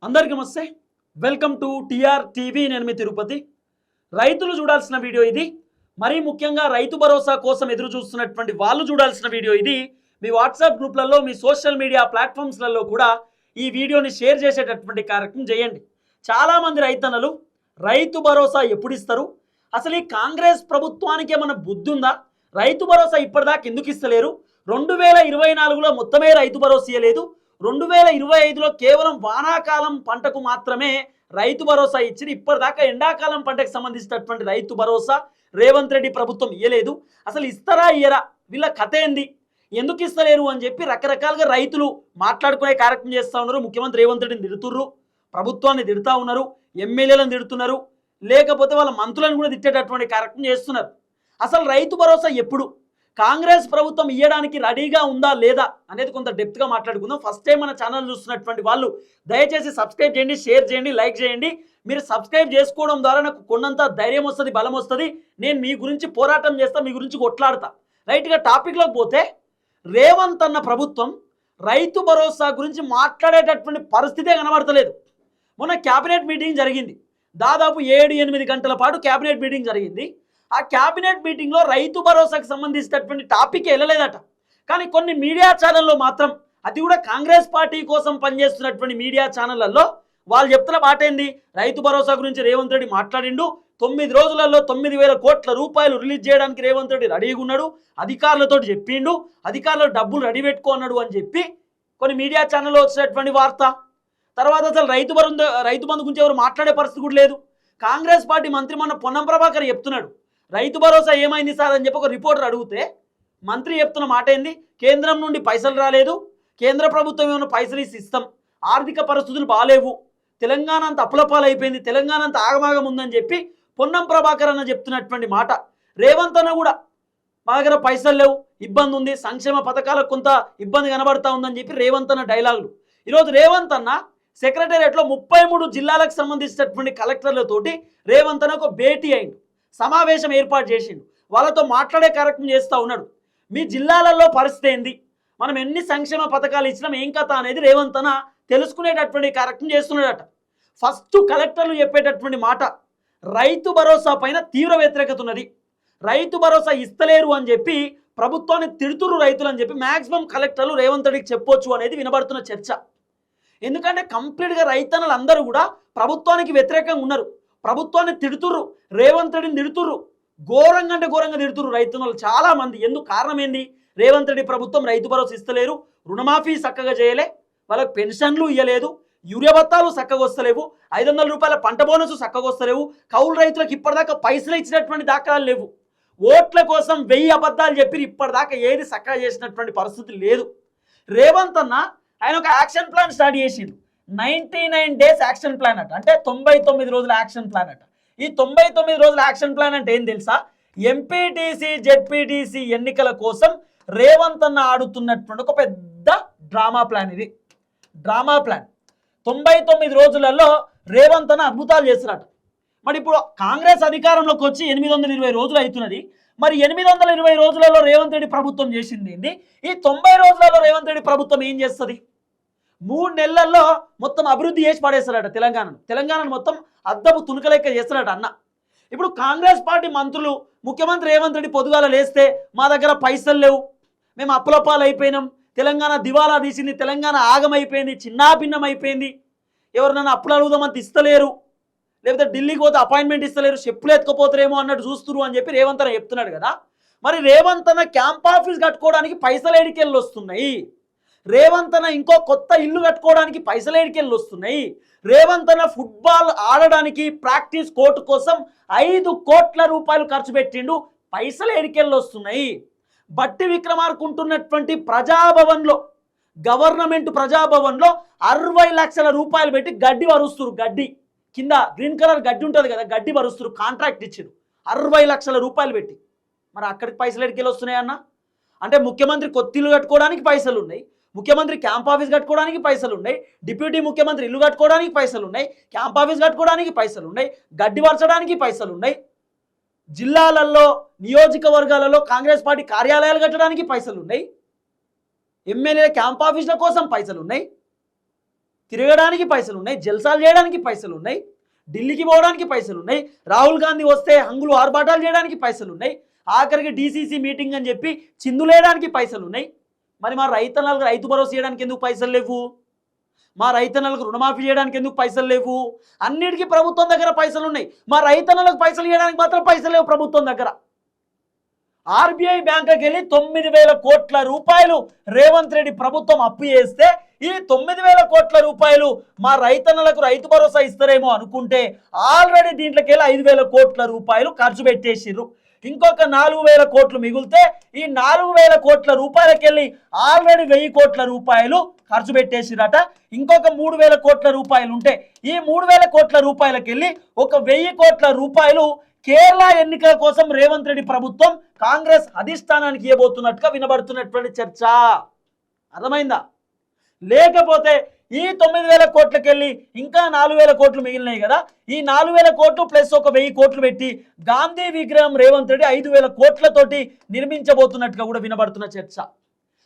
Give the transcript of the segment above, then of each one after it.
అందరికీ నమస్తే. Welcome to TR TV. నేను మీ తిరుపతి. రైతులు చూడాల్సిన వీడియో ఇది. మరీ ముఖ్యంగా రైతు భరోసా కోసం ఎదురు చూస్తున్నటువంటి వాళ్ళు చూడాల్సిన వీడియో ఇది. మీ వాట్సాప్ గ్రూప్లలో, మీ సోషల్ మీడియా ప్లాట్ఫామ్స్లలో కూడా ఈ వీడియోని షేర్ చేసేటటువంటి కార్యక్రమం చేయండి. చాలామంది రైతన్నలు రైతు భరోసా ఎప్పుడు ఇస్తారు, అసలు ఈ కాంగ్రెస్ ప్రభుత్వానికి ఏమైనా బుద్ధి ఉందా, రైతు భరోసా ఇప్పటిదాకా ఎందుకు ఇస్తలేరు, 2024లో మొత్తమే రైతు భరోసా ఇవ్వలేదు, 2025లో కేవలం వానాకాలం పంటకు మాత్రమే రైతు భరోసా ఇచ్చి ఇప్పటిదాకా ఎండాకాలం పంటకు సంబంధించినటువంటి రైతు భరోసా రేవంత్ రెడ్డి ప్రభుత్వం ఇయ్యలేదు, అసలు ఇస్తారా ఇయ్యరా, వీళ్ళ కథ ఏంది, ఎందుకు ఇస్తలేరు అని చెప్పి రకరకాలుగా రైతులు మాట్లాడుకునే కార్యక్రమం చేస్తూ ఉన్నారు. ముఖ్యమంత్రి రేవంత్ రెడ్డిని తిడుతుర్రు, ప్రభుత్వాన్ని తిడుతూ ఉన్నారు, ఎమ్మెల్యేలను తిడుతున్నారు, లేకపోతే వాళ్ళ మంత్రులను కూడా తిట్టేటటువంటి కార్యక్రమం చేస్తున్నారు. అసలు రైతు భరోసా ఎప్పుడు, కాంగ్రెస్ ప్రభుత్వం ఇవ్వడానికి రెడీగా ఉందా లేదా అనేది కొంత డెప్త్గా మాట్లాడుకుందాం. ఫస్ట్ టైం మన ఛానల్ చూస్తున్నటువంటి వాళ్ళు దయచేసి సబ్స్క్రైబ్ చేయండి, షేర్ చేయండి, లైక్ చేయండి. మీరు సబ్స్క్రైబ్ చేసుకోవడం ద్వారా నాకు కొన్నంత ధైర్యం వస్తుంది, బలం వస్తుంది. నేను మీ గురించి పోరాటం చేస్తా, మీ గురించి కొట్లాడతా. రైట్గా టాపిక్లోకి పోతే, రేవంత్ అన్న ప్రభుత్వం రైతు భరోసా గురించి మాట్లాడేటటువంటి పరిస్థితే కనబడతలేదు. మొన్న క్యాబినెట్ మీటింగ్ జరిగింది, దాదాపు 7-8 గంటల పాటు క్యాబినెట్ మీటింగ్ జరిగింది. ఆ క్యాబినెట్ మీటింగ్లో రైతు భరోసాకు సంబంధించినటువంటి టాపిక్ వెళ్ళలేదట. కానీ కొన్ని మీడియా ఛానల్లో మాత్రం, అది కూడా కాంగ్రెస్ పార్టీ కోసం పనిచేస్తున్నటువంటి మీడియా ఛానళ్లలో వాళ్ళు చెప్తున్న మాట ఏంది, రైతు భరోసా గురించి రేవంత్ రెడ్డి మాట్లాడిండు, 9 రోజులలో 9,000 కోట్ల రూపాయలు రిలీజ్ చేయడానికి రేవంత్ రెడ్డి రెడీగా ఉన్నాడు, అధికారులతో చెప్పిండు, అధికారులు డబ్బులు రెడీ పెట్టుకో అన్నాడు అని చెప్పి కొన్ని మీడియా ఛానల్లో వచ్చినటువంటి వార్త. తర్వాత అసలు రైతు బంధు గురించి ఎవరు మాట్లాడే పరిస్థితి కూడా లేదు. కాంగ్రెస్ పార్టీ మంత్రి మొన్న పొన్నం ప్రభాకర్ చెప్తున్నాడు, రైతు భరోసా ఏమైంది సార్ అని చెప్పి ఒక రిపోర్టర్ అడిగితే మంత్రి చెప్తున్న మాట ఏంది, కేంద్రం నుండి పైసలు రాలేదు, కేంద్ర ప్రభుత్వం ఏమైనా పైసలు ఇస్తాం, ఆర్థిక పరిస్థితులు బాగాలేవు, తెలంగాణ అంత అప్పులపాలైపోయింది, తెలంగాణ అంత ఆగమాగం ఉందని చెప్పి పొన్నం ప్రభాకర్ అన్న చెప్తున్నటువంటి మాట. రేవంత్ అన్న కూడా మా దగ్గర పైసలు లేవు, ఇబ్బంది ఉంది, సంక్షేమ పథకాలకు కొంత ఇబ్బంది కనబడతా ఉందని చెప్పి రేవంత్ అన్న డైలాగులు. ఈరోజు రేవంత్ అన్న సెక్రటేరియట్లో 33 జిల్లాలకు సంబంధించినటువంటి కలెక్టర్లతోటి రేవంత్ అన్న ఒక భేటీ అయిండు, సమావేశం ఏర్పాటు చేసిండు, వాళ్ళతో మాట్లాడే కార్యక్రమం చేస్తూ ఉన్నాడు. మీ జిల్లాలలో పరిస్థితి ఏంది, మనం ఎన్ని సంక్షేమ పథకాలు ఇచ్చినాం, ఏం కథ అనేది రేవంత్ అన్న తెలుసుకునేటటువంటి కార్యక్రమం చేస్తున్నాడట. ఫస్ట్ కలెక్టర్లు చెప్పేటటువంటి మాట, రైతు భరోసా పైన తీవ్ర వ్యతిరేకత ఉన్నది, రైతు భరోసా ఇస్తలేరు అని చెప్పి ప్రభుత్వాన్ని తిడుతురు రైతులు అని చెప్పి మ్యాక్సిమం కలెక్టర్లు రేవంత్ రెడ్డికి చెప్పొచ్చు అనేది వినబడుతున్న చర్చ. ఎందుకంటే కంప్లీట్గా రైతన్నలు అందరూ కూడా ప్రభుత్వానికి వ్యతిరేకంగా ఉన్నారు, ప్రభుత్వాన్ని తిడుతుర్రు, రేవంత్ రెడ్డిని తిడుతుర్రు, ఘోరంగా అంటే ఘోరంగా తిడుతుర్రు రైతన్నలు చాలామంది. ఎందుకు కారణం ఏంది, రేవంత్ రెడ్డి ప్రభుత్వం రైతు భరోసా ఇస్తలేరు, రుణమాఫీ చక్కగా చేయలే, వాళ్ళకి పెన్షన్లు ఇవ్వలేదు, యూరియా భత్తాలు చక్కగా వస్తలేవు, 500 రూపాయల పంట బోనస్ చక్కగా వస్తలేవు, కౌలు రైతులకు ఇప్పటిదాకా పైసలు ఇచ్చినటువంటి దాఖలాలు లేవు, ఓట్ల కోసం 1000 అబద్ధాలు చెప్పి ఇప్పటిదాకా ఏది చక్కగా చేసినటువంటి పరిస్థితి లేదు. రేవంత్ అన్న ఆయన ఒక యాక్షన్ ప్లాన్ స్టార్ట్ చేసిండు, 99 డేస్ యాక్షన్ ప్లాన్ అట, అంటే 99 రోజుల యాక్షన్ ప్లాన్ అట. ఈ 99 రోజుల యాక్షన్ ప్లాన్ అంటే ఏం తెలుసా, ఎంపీటీసీ జెడ్పీటీసీ ఎన్నికల కోసం రేవంత్ అన్న ఆడుతున్నటువంటి ఒక పెద్ద డ్రామా ప్లాన్. ఇది డ్రామా ప్లాన్. 99 రోజులలో రేవంత్ అన్న అద్భుతాలు చేస్తున్నట్టు. మరి ఇప్పుడు కాంగ్రెస్ అధికారంలోకి వచ్చి 820 రోజులు అవుతున్నది. మరి 820 రోజులలో రేవంత్ రెడ్డి ప్రభుత్వం చేసింది ఏంది, ఈ 90 రోజులలో రేవంత్ రెడ్డి ప్రభుత్వం ఏం చేస్తుంది, 3 నెలల్లో మొత్తం అభివృద్ధి చేసి పడేస్తాడట తెలంగాణను మొత్తం అద్దపు తుణుకలెక్క చేస్తాడట అన్న. ఇప్పుడు కాంగ్రెస్ పార్టీ మంత్రులు ముఖ్యమంత్రి రేవంత్ రెడ్డి పొద్దుగాల లేస్తే మా దగ్గర పైసలు లేవు, మేము అప్పులపాలు అయిపోయినాం, తెలంగాణ దివాలా తీసింది, తెలంగాణ ఆగమైపోయింది, చిన్నాభిన్నం అయిపోయింది, ఎవరినైనా అప్పులు అడుగుదామంత ఇస్తలేరు, లేకపోతే ఢిల్లీకి పోతే అపాయింట్మెంట్ ఇస్తలేరు, చెప్పులు ఎత్తుకపోతారేమో అన్నట్టు చూస్తున్నారు అని చెప్పి రేవంత్ అన్న చెప్తున్నాడు కదా. మరి రేవంత్ అన్న క్యాంప్ ఆఫీస్ కట్టుకోవడానికి పైసలు ఏడికెళ్ళి వస్తున్నాయి, రేవంత్ అన్న ఇంకో కొత్త ఇల్లు కట్టుకోవడానికి పైసలు ఏడికెళ్ళి వస్తున్నాయి, రేవంత్ అన్న ఫుట్బాల్ ఆడడానికి ప్రాక్టీస్ కోర్టు కోసం 5 కోట్ల రూపాయలు ఖర్చు పెట్టిండు, పైసలు ఏడికెళ్ళి వస్తున్నాయి. బట్టి విక్రమార్క ఉంటున్నటువంటి ప్రజాభవన్లో, గవర్నమెంట్ ప్రజాభవన్లో 60 లక్షల రూపాయలు పెట్టి గడ్డి వరుస్తురు, గడ్డి కింద గ్రీన్ కలర్ గడ్డి ఉంటుంది కదా, గడ్డి వరుస్తురు, కాంట్రాక్ట్ ఇచ్చారు 60 లక్షల రూపాయలు పెట్టి. మరి అక్కడికి పైసలు ఎడికెళ్ళి వస్తున్నాయి అన్న, అంటే ముఖ్యమంత్రి కొత్తిల్లు కట్టుకోవడానికి పైసలు ఉన్నాయి, ముఖ్యమంత్రి క్యాంప్ ఆఫీస్ కట్టుకోవడానికి పైసలు ఉన్నాయి, డిప్యూటీ ముఖ్యమంత్రి ఇల్లు కట్టుకోవడానికి పైసలు ఉన్నాయి, క్యాంప్ ఆఫీస్ కట్టుకోవడానికి పైసలు ఉన్నాయి, గడ్డి వరచడానికి పైసలు ఉన్నాయి, జిల్లాలలో నియోజకవర్గాలలో కాంగ్రెస్ పార్టీ కార్యాలయాలు కట్టడానికి పైసలు ఉన్నాయి, ఎమ్మెల్యే క్యాంప్ ఆఫీసుల కోసం పైసలు ఉన్నాయి. తిరగడానికి పైసలు ఉన్నాయి, జల్సాలు చేయడానికి పైసలు ఉన్నాయి, ఢిల్లీకి పోవడానికి పైసలు ఉన్నాయి, రాహుల్ గాంధీ వస్తే హంగులు ఆర్భాటాలు చేయడానికి పైసలు ఉన్నాయి, ఆఖరికి డీసీసీ మీటింగ్ అని చెప్పి చిందులేయడానికి పైసలు ఉన్నాయి. మరి మా రైతన్నలకు రైతు భరోసా చేయడానికి ఎందుకు పైసలు లేవు? మా రైతన్నలకు రుణమాఫీ చేయడానికి ఎందుకు పైసలు లేవు? అన్నిటికీ ప్రభుత్వం దగ్గర పైసలు ఉన్నాయి, మా రైతన్నలకు పైసలు ఇవ్వడానికి మాత్రం పైసలు లేవు ప్రభుత్వం దగ్గర. ఆర్బీఐ బ్యాంకుకి వెళ్ళి 9,000 కోట్ల రూపాయలు రేవంత్ రెడ్డి ప్రభుత్వం అప్పు చేస్తే ఈ 9,000 కోట్ల రూపాయలు మా రైతన్నలకు రైతు భరోసా ఇస్తారేమో అనుకుంటే ఆల్రెడీ దీంట్లోకి వెళ్ళి 5,000 కోట్ల రూపాయలు ఖర్చు పెట్టేసిర్రు. ఇంకొక 4,000 కోట్లు మిగిలితే ఈ 4,000 కోట్ల రూపాయలకి వెళ్ళి ఆల్రెడీ 1,000 కోట్ల రూపాయలు ఖర్చు పెట్టేసిరట. ఇంకొక 3,000 కోట్ల రూపాయలు ఉంటే ఈ 3,000 కోట్ల రూపాయలకి వెళ్ళి ఒక 1,000 కోట్ల రూపాయలు కేరళ ఎన్నికల కోసం రేవంత్ రెడ్డి ప్రభుత్వం కాంగ్రెస్ అధిష్టానానికి ఇవ్వబోతున్నట్టుగా వినబడుతున్నటువంటి చర్చ. అర్థమైందా? లేకపోతే ఈ 9,000 కోట్లకి వెళ్ళి ఇంకా 4,000 కోట్లు మిగిలినాయి కదా, ఈ 4,000 కోట్లు ప్లస్ ఒక 1,000 కోట్లు పెట్టి గాంధీ విగ్రహం రేవంత్ రెడ్డి 5,000 కోట్లతోటి నిర్మించబోతున్నట్టుగా కూడా వినబడుతున్న చర్చ.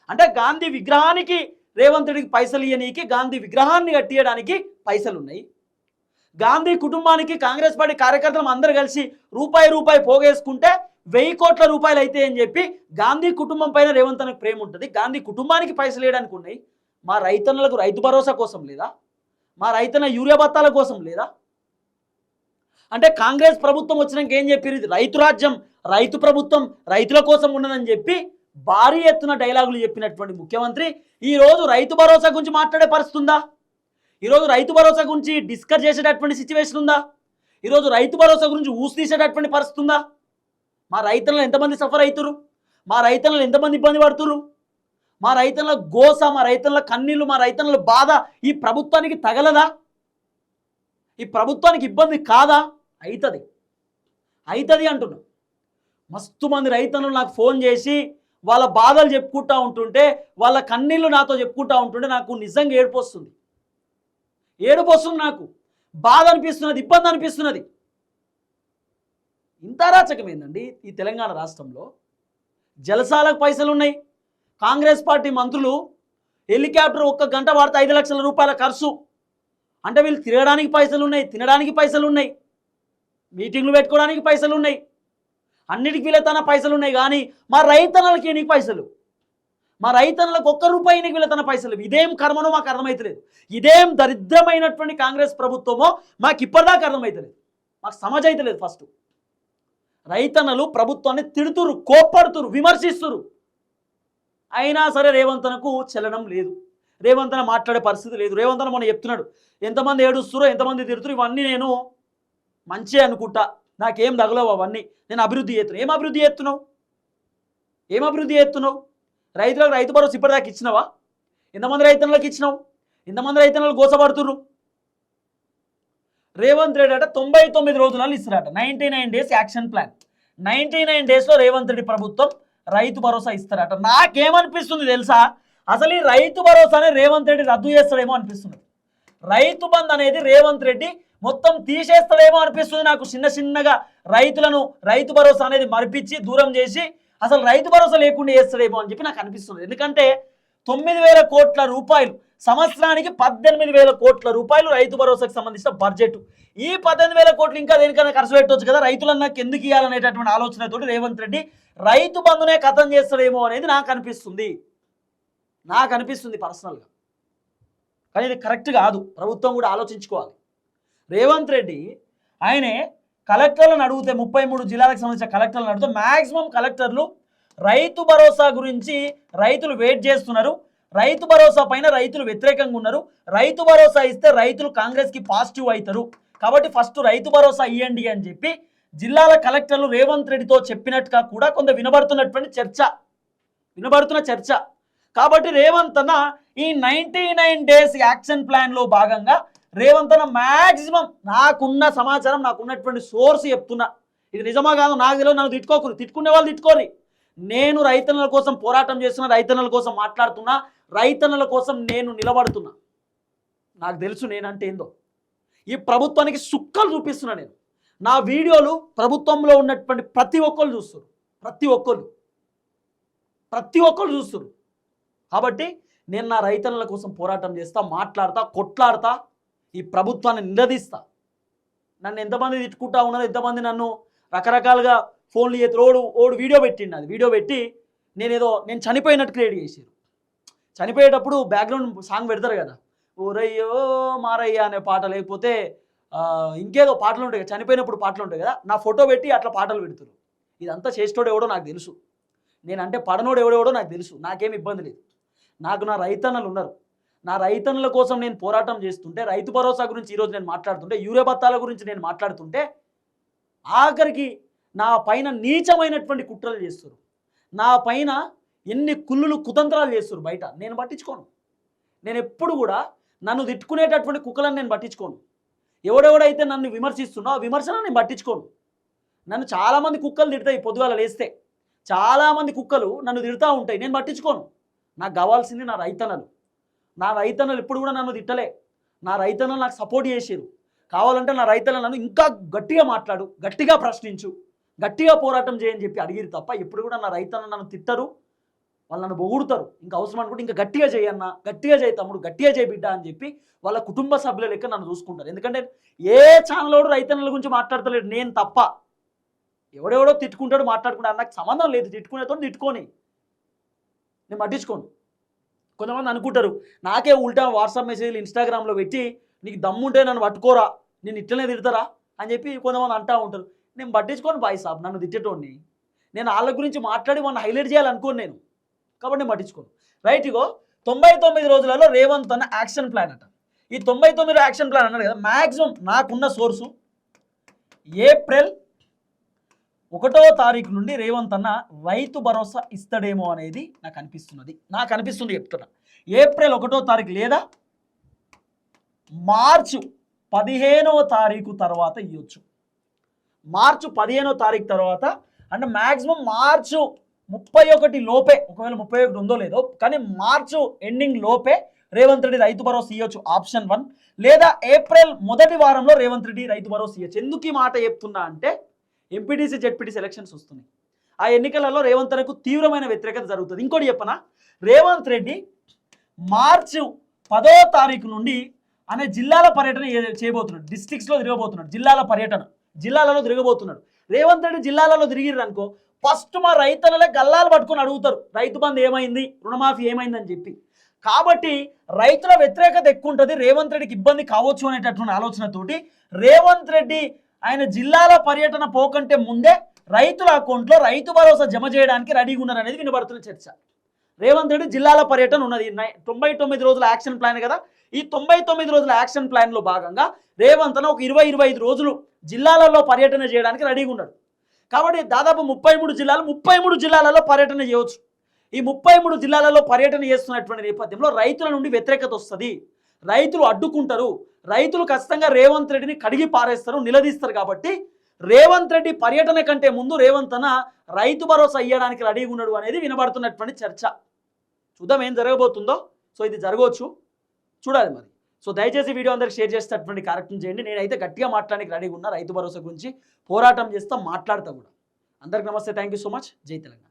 అంటే గాంధీ విగ్రహానికి రేవంత్ రెడ్డికి పైసలు ఇవ్వనీకి, గాంధీ విగ్రహాన్ని కట్టియడానికి పైసలు ఉన్నాయి. గాంధీ కుటుంబానికి కాంగ్రెస్ పార్టీ కార్యకర్తలు అందరూ కలిసి రూపాయి పోగేసుకుంటే 1,000 కోట్ల రూపాయలు అయితే అని చెప్పి గాంధీ కుటుంబం పైన రేవంత్ అన్నకు ప్రేమ ఉంటుంది, గాంధీ కుటుంబానికి పైసలు వేయడానికి ఉన్నాయి. మా రైతన్నలకు రైతు భరోసా కోసం లేదా? మా రైతన్న యూరియా బత్తాల కోసం లేదా? అంటే కాంగ్రెస్ ప్రభుత్వం వచ్చినాక ఏం చెప్పారు? ఇది రైతు రాజ్యం, రైతు ప్రభుత్వం, రైతుల కోసం ఉన్నదని చెప్పి భారీ ఎత్తున డైలాగులు చెప్పినటువంటి ముఖ్యమంత్రి ఈరోజు రైతు భరోసా గురించి మాట్లాడే పరిస్థితి ఉందా? ఈరోజు రైతు భరోసా గురించి డిస్కస్ చేసేటటువంటి సిచ్యువేషన్ ఉందా? ఈరోజు రైతు భరోసా గురించి ఊసి తీసేటటువంటి పరిస్థితి ఉందా? మా రైతులను ఎంతమంది సఫర్ అవుతురు? మా రైతులను ఎంతమంది ఇబ్బంది పడుతురు? మా రైతుల గోస, మా రైతుల కన్నీళ్ళు, మా రైతుల బాధ ఈ ప్రభుత్వానికి తగలదా? ఈ ప్రభుత్వానికి ఇబ్బంది కాదా? అవుతుంది అంటున్నాం. మస్తు మంది రైతులు నాకు ఫోన్ చేసి వాళ్ళ బాధలు చెప్పుకుంటూ ఉంటుంటే, వాళ్ళ కన్నీళ్ళు నాతో చెప్పుకుంటూ ఉంటుంటే నాకు నిజంగా ఏడుపు వస్తుంది. నాకు బాధ అనిపిస్తున్నది, ఇబ్బంది అనిపిస్తున్నది. ఇంత అరాచకమైందండి ఈ తెలంగాణ రాష్ట్రంలో. జలసాలకు పైసలు ఉన్నాయి, కాంగ్రెస్ పార్టీ మంత్రులు హెలికాప్టర్ 1 గంట వాడితే 5 లక్షల రూపాయల ఖర్చు. అంటే వీళ్ళు తిరగడానికి పైసలు ఉన్నాయి, తినడానికి పైసలు ఉన్నాయి, మీటింగ్లు పెట్టుకోవడానికి పైసలు ఉన్నాయి, అన్నిటికీ వీళ్ళతన పైసలు ఉన్నాయి. కానీ మా రైతన్నలకి ఎన్ని పైసలు? మా రైతన్నలకు 1 రూపాయికి వీళ్ళతన పైసలు. ఇదేం కర్మనో మాకు అర్థమవుతలేదు. ఇదేం దరిద్రమైనటువంటి కాంగ్రెస్ ప్రభుత్వమో మాకు ఇప్పటిదాకా అర్థమవుతలేదు, మాకు సమజ్ అవుతలేదు. ఫస్ట్ రైతన్నలు ప్రభుత్వాన్ని తిడుతురు, కోప్పడుతురు, విమర్శిస్తురు. అయినా సరే రేవంతనకు చలనం లేదు, రేవంతన మాట్లాడే పరిస్థితి లేదు. రేవంతన మొన్న చెప్తున్నాడు, ఎంతమంది ఏడుస్తురో, ఎంతమంది తిడుతురు, ఇవన్నీ నేను మంచి అనుకుంటా, నాకేం తగలవు, అవన్నీ నేను అభివృద్ధి చేస్తున్నాను. ఏం అభివృద్ధి చేస్తున్నావు? రైతులకు రైతు భరోసా ఇప్పటిదాకా ఇచ్చినావా? ఎంతమంది రైతన్నలకు ఇచ్చినావు? ఎంతమంది రైతన్నలు గోసపడుతుర్రు? రేవంత్ రెడ్డి అట 99 రోజులలో ఇస్తారట, 99 డేస్ యాక్షన్ ప్లాన్. 99 డేస్లో రేవంత్ రెడ్డి ప్రభుత్వం రైతు భరోసా ఇస్తారట. నాకేమనిపిస్తుంది తెలుసా? అసలు ఈ రైతు భరోసానే రేవంత్ రెడ్డి రద్దు చేస్తాడేమో అనిపిస్తుంది. రైతు బంద్ అనేది రేవంత్ రెడ్డి మొత్తం తీసేస్తాడేమో అనిపిస్తుంది నాకు. చిన్నగా రైతులను రైతు భరోసా అనేది మరిపించి దూరం చేసి అసలు రైతు భరోసా లేకుండా చేస్తాడేమో అని చెప్పి నాకు అనిపిస్తుంది. ఎందుకంటే 9,000 కోట్ల రూపాయలు సంవత్సరానికి 18,000 కోట్ల రూపాయలు రైతు భరోసాకు సంబంధించిన బడ్జెట్. ఈ 18,000 కోట్లు ఇంకా దేనికైనా ఖర్చు పెట్టవచ్చు కదా, రైతులన్నాకు ఎందుకు ఇవ్వాలనేటటువంటి ఆలోచనతో రేవంత్ రెడ్డి రైతు బంధునే ఖతం చేస్తాడేమో అనేది నాకు అనిపిస్తుంది పర్సనల్గా. కానీ ఇది కరెక్ట్ కాదు, ప్రభుత్వం కూడా ఆలోచించుకోవాలి. రేవంత్ రెడ్డి ఆయనే కలెక్టర్లను అడిగితే 33 జిల్లాలకు సంబంధించిన కలెక్టర్లను అడిగితే మ్యాక్సిమం కలెక్టర్లు రైతు భరోసా గురించి రైతులు వెయిట్ చేస్తున్నారు, రైతు భరోసా పైన రైతులు వ్యతిరేకంగా ఉన్నారు, రైతు భరోసా ఇస్తే రైతులు కాంగ్రెస్కి పాజిటివ్ అవుతారు, కాబట్టి ఫస్ట్ రైతు భరోసా ఇవ్వండి అని చెప్పి జిల్లాల కలెక్టర్లు రేవంత్ రెడ్డితో చెప్పినట్టుగా కూడా కొంత వినబడుతున్న చర్చ. కాబట్టి రేవంత్ అన్న ఈ 99 డేస్ యాక్షన్ ప్లాన్లో భాగంగా రేవంత్ అన్న మ్యాక్సిమం నాకున్న సమాచారం, నాకున్నటువంటి సోర్స్ చెప్తున్నా, ఇది నిజమా కాదు నాకు తెలియదు, నన్ను తిట్టుకునే వాళ్ళు తిట్టుకోరి. నేను రైతన్నల కోసం పోరాటం చేస్తున్నా, రైతన్నల కోసం మాట్లాడుతున్నా, రైతన్నల కోసం నేను నిలబడుతున్నా. నాకు తెలుసు నేనంటే ఏందో. ఈ ప్రభుత్వానికి సుక్కలు చూపిస్తున్నా నేను. నా వీడియోలు ప్రభుత్వంలో ఉన్నటువంటి ప్రతి ఒక్కరు చూస్తారు. కాబట్టి నేను నా రైతన్నల కోసం పోరాటం చేస్తా, మాట్లాడతా, కొట్లాడతా, ఈ ప్రభుత్వాన్ని నిలదీస్తా. నన్ను ఎంతమంది తిట్టుకుంటా ఉన్నారు, ఎంతమంది నన్ను రకరకాలుగా ఫోన్లు చేసి ఓడు వీడియో పెట్టిండు. అది వీడియో పెట్టి నేను చనిపోయినట్టు క్రియేట్ చేసారు. చనిపోయేటప్పుడు బ్యాక్గ్రౌండ్ సాంగ్ పెడతారు కదా, ఓరయ్యో మారయ్య అనే పాట, లేకపోతే ఇంకేదో పాటలు ఉంటాయి కదా, చనిపోయినప్పుడు పాటలు ఉంటాయి కదా, నా ఫోటో పెట్టి అట్లా పాటలు పెడుతున్నారు. ఇదంతా చేసేటోడు ఎవడో నాకు తెలుసు, నేనంటే పడనోడు ఎవడెవడో నాకు తెలుసు, నాకేం ఇబ్బంది లేదు. నాకు నా రైతన్నలు ఉన్నారు. నా రైతన్నల కోసం నేను పోరాటం చేస్తుంటే, రైతు భరోసా గురించి ఈరోజు నేను మాట్లాడుతుంటే, యూరియా బత్తాల గురించి నేను మాట్లాడుతుంటే, ఆఖరికి నా పైన నీచమైనటువంటి కుట్రలు చేస్తారు, నా పైన ఎన్ని కుళ్ళులు కుతంత్రాలు చేస్తారు బయట. నేను పట్టించుకోను. నేను ఎప్పుడు కూడా నన్ను తిట్టుకునేటటువంటి కుక్కలను నేను పట్టించుకోను. ఎవడెవడైతే నన్ను విమర్శిస్తున్నా ఆ విమర్శను నేను పట్టించుకోను. నన్ను చాలామంది కుక్కలు తిడతాయి, పొద్దుగాల లేస్తే చాలామంది కుక్కలు నన్ను తిడతా ఉంటాయి, నేను పట్టించుకోను. నాకు కావాల్సింది నా రైతన్నలు. నా రైతన్నలు ఎప్పుడు కూడా నన్ను తిట్టలే. నా రైతన్నలు నాకు సపోర్ట్ చేసారు. కావాలంటే నా రైతన్నలు నన్ను ఇంకా గట్టిగా మాట్లాడు, గట్టిగా ప్రశ్నించు, గట్టిగా పోరాటం చేయని చెప్పి అడిగిరు తప్ప ఎప్పుడు కూడా నా రైతన్నలు నన్ను తిట్టరు, వాళ్ళు నన్ను పొగుడుతారు. ఇంకా అవసరం అనుకుంటే ఇంకా గట్టిగా చేయన్నా, గట్టిగా చేయి తమ్ముడు, గట్టిగా చేయి బిడ్డ అని చెప్పి వాళ్ళ కుటుంబ సభ్యుల లెక్క నన్ను చూసుకుంటారు. ఎందుకంటే ఏ ఛానల్ వాడు రైతన్నల గురించి మాట్లాడతలేడు, నేను తప్ప. ఎవడెవడో తిట్టుకుంటాడు, మాట్లాడుకుంటాడు, నాకు సంబంధం లేదు. తిట్టుకునేతో తిట్టుకొని నేను పట్టించుకోను. కొంతమంది అనుకుంటారు నాకే ఉల్టా వాట్సాప్ మెసేజ్లు ఇన్స్టాగ్రామ్లో పెట్టి నీకు దమ్ముంటే నన్ను పట్టుకోరా, నేను ఇట్లనే తిడతారా అని చెప్పి కొంతమంది అంటూ ఉంటారు. నేను పట్టించుకోను బాయ్ సాబ్, నన్ను తిట్టేటోడిని. నేను వాళ్ళ గురించి మాట్లాడి వాళ్ళని హైలైట్ చేయాలనుకోను నేను, కాబట్టి నేను పట్టించుకోను. రైట్, ఇగో 99 రోజులలో రేవంత్ అన్న యాక్షన్ ప్లాన్ అట. ఈ 99 యాక్షన్ ప్లాన్ అన్నాడు కదా, మ్యాక్సిమం నాకున్న సోర్సు ఏప్రిల్ 1వ తారీఖు నుండి రేవంత్ అన్న రైతు భరోసా ఇస్తాడేమో అనేది నాకు అనిపిస్తుంది చెప్తున్నా. ఏప్రిల్ 1వ తారీఖు లేదా మార్చి 15వ తారీఖు తర్వాత ఇవ్వచ్చు. మార్చి 15వ తారీఖు తర్వాత అంటే మ్యాక్సిమం మార్చి 31 లోపే, ఒకవేళ 31 ఉందో లేదో కానీ మార్చి ఎండింగ్ లోపే రేవంత్ రెడ్డి రైతు భరోసా ఇవ్వచ్చు, ఆప్షన్ 1. లేదా ఏప్రిల్ మొదటి వారంలో రేవంత్ రెడ్డి రైతు భరోసా ఇవ్వచ్చు. ఎందుకు ఈ మాట చెప్తున్నా అంటే ఎంపీటీసీ జెడ్పీటీసీ ఎలక్షన్స్ వస్తున్నాయి. ఆ ఎన్నికలలో రేవంత్ రెడ్డికి తీవ్రమైన వ్యతిరేకత జరుగుతుంది. ఇంకోటి చెప్పనా, రేవంత్ రెడ్డి మార్చి 10వ తారీఖు నుండి అనే జిల్లాల పర్యటన చేయబోతున్నాడు, డిస్ట్రిక్ట్స్లో తిరగబోతున్నాడు, జిల్లాలలో తిరగబోతున్నాడు. రేవంత్ రెడ్డి జిల్లాలలో తిరిగిర్రు అనుకో, ఫస్ట్ మా రైతులే గల్లాలు పట్టుకొని అడుగుతారు రైతు బంధు ఏమైంది, రుణమాఫీ ఏమైంది అని చెప్పి. కాబట్టి రైతుల వ్యతిరేకత ఎక్కువ ఉంటుంది, రేవంత్ రెడ్డికి ఇబ్బంది కావచ్చు అనేటటువంటి ఆలోచనతోటి రేవంత్ రెడ్డి ఆయన జిల్లాల పర్యటన పోకంటే ముందే రైతుల అకౌంట్లో రైతు భరోసా జమ చేయడానికి రెడీగా ఉన్నారు అనేది వినబడుతున్న చర్చ. రేవంత్ రెడ్డి జిల్లాల పర్యటన ఉన్నది, 99 రోజుల యాక్షన్ ప్లాన్ కదా. ఈ 99 రోజుల యాక్షన్ ప్లాన్లో భాగంగా రేవంత్ అన్న ఒక 20-25 రోజులు జిల్లాలలో పర్యటన చేయడానికి రెడీగా ఉన్నాడు. కాబట్టి దాదాపు 33 జిల్లాలలో పర్యటన చేయవచ్చు. ఈ 33 జిల్లాలలో పర్యటన చేస్తున్నటువంటి నేపథ్యంలో రైతుల నుండి వ్యతిరేకత వస్తుంది, రైతులు అడ్డుకుంటారు, రైతులు ఖచ్చితంగా రేవంత్ రెడ్డిని కడిగి పారేస్తారు, నిలదీస్తారు. కాబట్టి రేవంత్ రెడ్డి పర్యటన కంటే ముందు రేవంత్ అన్న రైతు భరోసా ఇవ్వడానికి రెడీగా ఉన్నాడు అనేది వినబడుతున్నటువంటి చర్చ. చూద్దాం ఏం జరగబోతుందో. సో ఇది జరగవచ్చు, చూడాలి మరి. సో దయచేసి వీడియో అందరికి షేర్ చేసేటటువంటి కార్యక్రమం చేయండి. నేనైతే గట్టిగా మాట్లాడడానికి రెడీగా ఉన్నా, రైతు భరోసా గురించి పోరాటం చేస్తా, మాట్లాడతా కూడా. అందరికి నమస్తే, థ్యాంక్ యూ సో మచ్. జై తెలంగాణ.